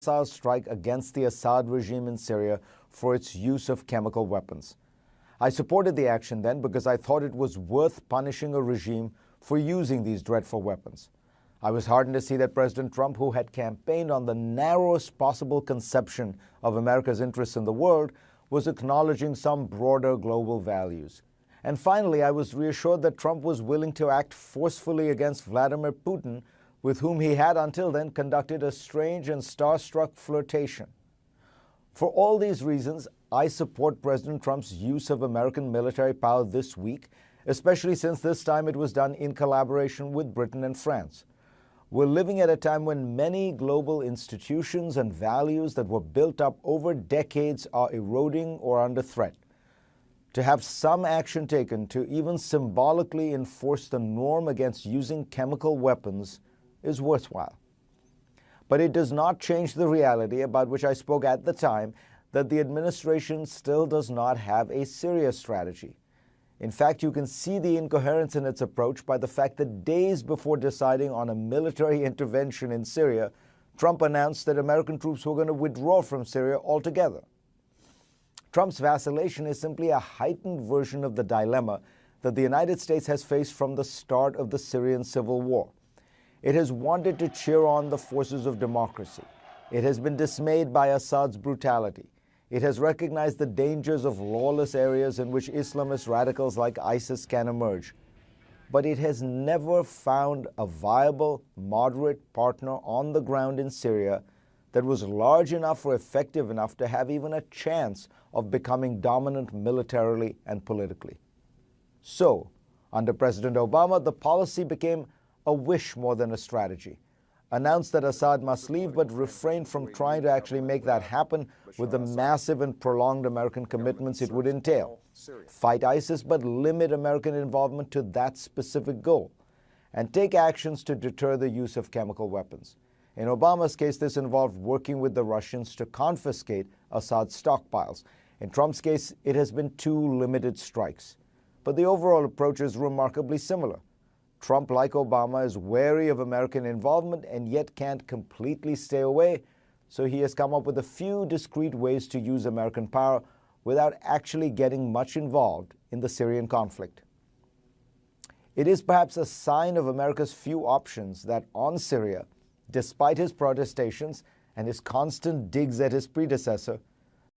strike against the Assad regime in Syria for its use of chemical weapons. I supported the action then because I thought it was worth punishing a regime for using these dreadful weapons. I was heartened to see that President Trump, who had campaigned on the narrowest possible conception of America's interests in the world, was acknowledging some broader global values. And finally, I was reassured that Trump was willing to act forcefully against Vladimir Putin, with whom he had until then conducted a strange and starstruck flirtation. For all these reasons, I support President Trump's use of American military power this week, especially since this time it was done in collaboration with Britain and France. We're living at a time when many global institutions and values that were built up over decades are eroding or under threat. To have some action taken to even symbolically enforce the norm against using chemical weapons is worthwhile. But it does not change the reality about which I spoke at the time, that the administration still does not have a Syria strategy. In fact, you can see the incoherence in its approach by the fact that days before deciding on a military intervention in Syria, Trump announced that American troops were going to withdraw from Syria altogether. Trump's vacillation is simply a heightened version of the dilemma that the United States has faced from the start of the Syrian civil war. It has wanted to cheer on the forces of democracy. It has been dismayed by Assad's brutality. It has recognized the dangers of lawless areas in which Islamist radicals like ISIS can emerge. But it has never found a viable, moderate partner on the ground in Syria that was large enough or effective enough to have even a chance of becoming dominant militarily and politically. So, under President Obama, the policy became a wish more than a strategy. Announced that Assad must leave, but refrained from trying to actually make that happen with the massive and prolonged American commitments it would entail. Fight ISIS, but limit American involvement to that specific goal. And take actions to deter the use of chemical weapons. In Obama's case, this involved working with the Russians to confiscate Assad's stockpiles. In Trump's case, it has been 2 limited strikes. But the overall approach is remarkably similar. Trump, like Obama, is wary of American involvement and yet can't completely stay away, so he has come up with a few discreet ways to use American power without actually getting much involved in the Syrian conflict. It is perhaps a sign of America's few options that on Syria, despite his protestations and his constant digs at his predecessor,